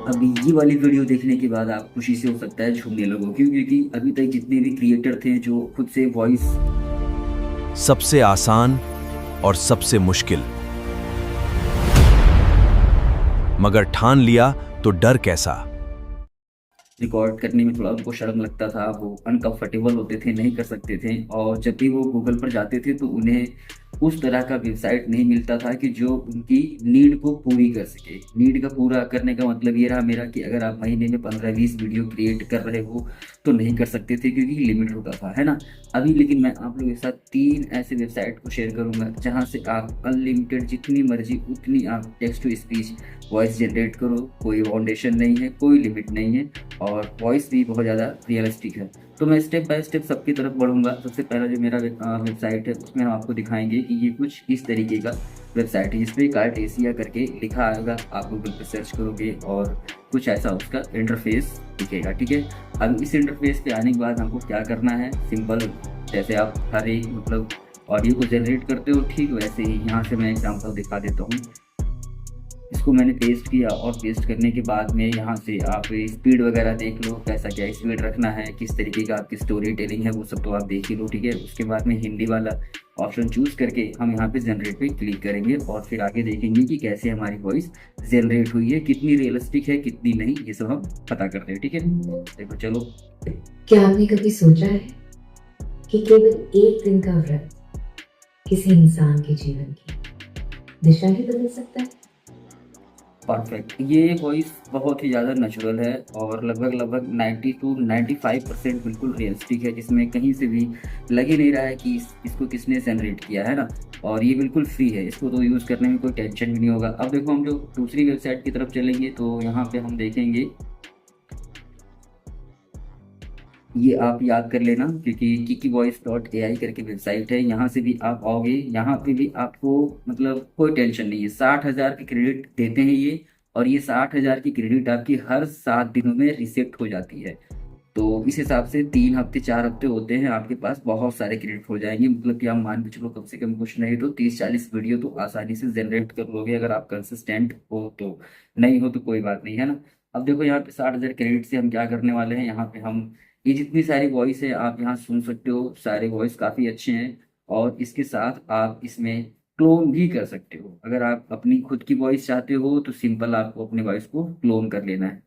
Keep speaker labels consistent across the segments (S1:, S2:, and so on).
S1: अभी ये वाली वीडियो देखने के बाद आप खुशी से हो सकता है झूमने लगो, क्यों? क्योंकि अभी तक जितने भी क्रिएटर थे जो खुद से वॉइस
S2: सबसे आसान और सबसे मुश्किल, मगर ठान लिया तो डर कैसा।
S1: रिकॉर्ड करने में थोड़ा उनको शर्म लगता था, वो अनकंफर्टेबल होते थे, नहीं कर सकते थे। और जब भी वो गूगल पर जाते थे तो उन्हें उस तरह का वेबसाइट नहीं मिलता था कि जो उनकी नीड को पूरी कर सके। नीड का पूरा करने का मतलब ये रहा मेरा कि अगर आप महीने में 15-20 वीडियो क्रिएट कर रहे हो तो नहीं कर सकते थे, क्योंकि लिमिट होता था, है ना। अभी लेकिन मैं आप लोगों के साथ 3 ऐसे वेबसाइट को शेयर करूंगा जहां से आप अनलिमिटेड जितनी मर्जी उतनी आप text to speech voice generate करो। कोई फाउंडेशन नहीं है, कोई लिमिट नहीं है, और वॉइस भी बहुत ज़्यादा रियलिस्टिक है। तो मैं स्टेप बाय स्टेप सबकी तरफ बढ़ूंगा। सबसे पहला जो मेरा वेबसाइट है उसमें हम आपको दिखाएंगे कि ये कुछ इस तरीके का वेबसाइट है, जिसमें कार्ट एशिया करके लिखा आएगा। आप गूगल पे सर्च करोगे और कुछ ऐसा उसका इंटरफेस दिखेगा, ठीक है। अब इस इंटरफेस पे आने के बाद हमको क्या करना है, सिंपल जैसे आप हर एक मतलब ऑडियो को जनरेट करते हो, ठीक वैसे ही यहाँ से मैं एग्जाम्पल दिखा देता हूँ। इसको मैंने पेस्ट किया और पेस्ट करने के बाद में यहाँ से आप स्पीड वगैरह देख लो, कैसा क्या स्पीड रखना है, किस तरीके का आपकी स्टोरी टेलिंग है, वो सब तो आप देख ही लो, ठीक है। उसके बाद में हिंदी वाला ऑप्शन चूज करके हम यहाँ पे जनरेट पे क्लिक करेंगे और फिर आगे देखेंगे कि कैसे हमारी वॉइस जनरेट हुई है, कितनी रियलिस्टिक है कितनी नहीं, ये सब हम पता करते हैं, ठीक है। देखो चलो।
S3: क्या आपने कभी सोचा है कि केवल एक दिन का व्रत किसी इंसान के जीवन की दिशा ही बदल सकता है?
S1: परफेक्ट। ये वॉइस बहुत ही ज़्यादा नेचुरल है और लगभग लगभग 90 to 95% बिल्कुल रियलिस्टिक है, जिसमें कहीं से भी लग ही नहीं रहा है कि इसको किसने जनरेट किया है ना। और ये बिल्कुल फ्री है, इसको तो यूज़ करने में कोई टेंशन भी नहीं होगा। अब देखो हम जो दूसरी वेबसाइट की तरफ चलेंगे तो यहाँ पे हम देखेंगे, ये आप याद कर लेना क्योंकि kikivoice.ai करके वेबसाइट है। यहाँ से भी आप आओगे, यहाँ पे भी आपको मतलब कोई टेंशन नहीं है। 60,000 की क्रेडिट देते हैं ये, और ये 60,000 की क्रेडिट आपकी हर 7 दिनों में रिसेट हो जाती है। तो इस हिसाब से 3 हफ्ते 4 हफ्ते होते हैं, आपके पास बहुत सारे क्रेडिट हो जाएंगे। मतलब कि आप मान के चलो कम से कम कुछ नहीं तो 30-40 वीडियो तो आसानी से जनरेट कर लोगे, अगर आप कंसिस्टेंट हो तो। नहीं हो तो कोई बात नहीं, है ना। अब देखो यहाँ पे 60,000 क्रेडिट से हम क्या करने वाले हैं, यहाँ पे हम ये जितनी सारी वॉइस है आप यहाँ सुन सकते हो। सारे वॉइस काफ़ी अच्छे हैं, और इसके साथ आप इसमें क्लोन भी कर सकते हो। अगर आप अपनी खुद की वॉइस चाहते हो तो सिंपल आपको अपनी वॉइस को क्लोन कर लेना है।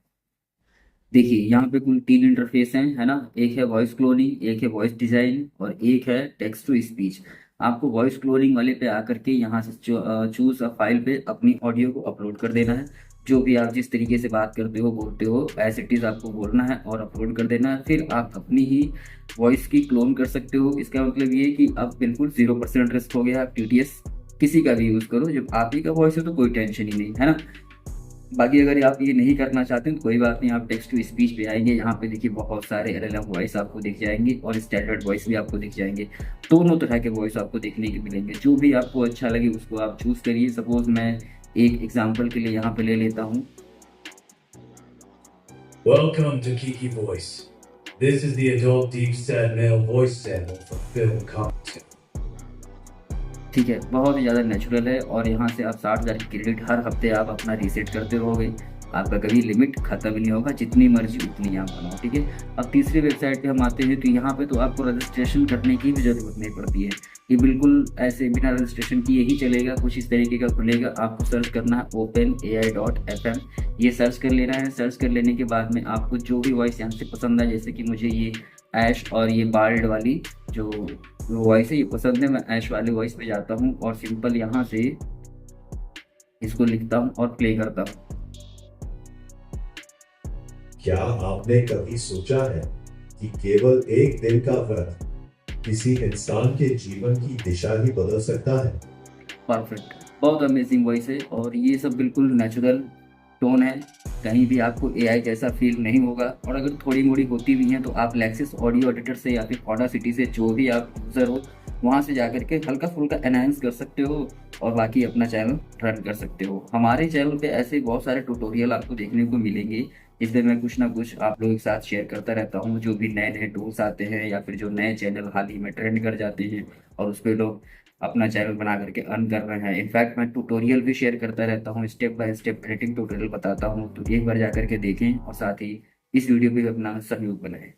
S1: देखिए यहाँ पे कुल 3 इंटरफेस हैं, है ना। एक है वॉइस क्लोनिंग, एक है वॉइस डिजाइन, और एक है टेक्स्ट टू स्पीच। आपको वॉइस क्लोनिंग वाले पे आकर के यहाँ से चूज अ फाइल पे अपनी ऑडियो को अपलोड कर देना है। जो भी आप जिस तरीके से बात करते हो बोलते हो एज इट इज आपको बोलना है और अपलोड कर देना है। फिर आप अपनी ही वॉइस की क्लोन कर सकते हो। इसका मतलब ये कि अब बिल्कुल 0% रिस्क हो गया। आप टीटीएस किसी का भी यूज करो, जब आप ही का वॉइस है तो कोई टेंशन ही नहीं, है ना। बाकी अगर आप ये नहीं करना चाहते हैं तो कोई बात नहीं, आप टेक्स्ट टू स्पीच पे आएंगे, यहाँ पे देखिए बहुत सारे एलएलएम वॉइस आपको दिख जाएंगे और स्टैंडर्ड वॉइस भी आपको दिख जाएंगे। दोनों तरह के वॉइस आपको देखने को मिलेंगे, जो भी आपको अच्छा लगे उसको आप चूज करिए। सपोज मैं एक एग्जांपल के लिए यहाँ पे ले लेता हूँ।
S4: Welcome to Kiki Voice. This is the adult deep set male voice sample for film content.
S1: ठीक है, बहुत ही ज़्यादा नेचुरल है, और यहाँ से आप 60,000 की क्रेडिट हर हफ्ते आप अपना रीसेट करते रहोगे। आपका कभी लिमिट खत्म ही नहीं होगा, जितनी मर्जी उतनी आप बनाओ, ठीक है। अब तीसरी वेबसाइट पे हम आते हैं तो यहाँ पे तो आपको रजिस्ट्रेशन करने की भी ज़रूरत नहीं पड़ती है। ये बिल्कुल ऐसे बिना रजिस्ट्रेशन किए ही चलेगा, कुछ इस तरीके का खुलेगा। आपको सर्च करना है openai.fm, ये सर्च कर लेना है। सर्च कर लेने के बाद में आपको जो भी वॉइस यहाँ से पसंद है, जैसे कि मुझे ये ऐश और ये बाल्ड वाली जो वॉइस है ये पसंद है, मैं ऐश वाली वॉइस पे जाता हूँ और सिंपल यहाँ से इसको लिखता हूँ और प्ले करता हूँ।
S5: क्या आपने कभी सोचा है कि केवल एक दिन का व्रत किसी इंसान के जीवन की दिशा ही बदल सकता है?
S1: परफेक्ट, बहुत अमेजिंग वॉइस है, और ये सब बिल्कुल नेचुरल टोन है। कहीं भी आपको एआई जैसा फील नहीं होगा। और अगर थोड़ी मोड़ी होती भी हैं तो आप लेक्सिस ऑडियो एडिटर से या फिर ऑडासिटी से, जो भी आप यूज़र हो वहाँ से जाकर के हल्का फुल्का एनहांस कर सकते हो और बाकी अपना चैनल रन कर सकते हो। हमारे चैनल पे ऐसे बहुत सारे ट्यूटोरियल आपको देखने को मिलेंगे, जिसमें मैं कुछ ना कुछ आप लोगों के साथ शेयर करता रहता हूँ। जो भी नए नए टूल्स आते हैं या फिर जो नए चैनल हाल ही में ट्रेंड कर जाते हैं और उस पर लोग अपना चैनल बना करके अर्न कर रहे हैं। इनफैक्ट मैं ट्यूटोरियल भी शेयर करता रहता हूँ, step by step editing tutorial बताता हूँ, तो एक बार जा करके देखें और साथ ही इस वीडियो पे भी अपना सहयोग बनाएं।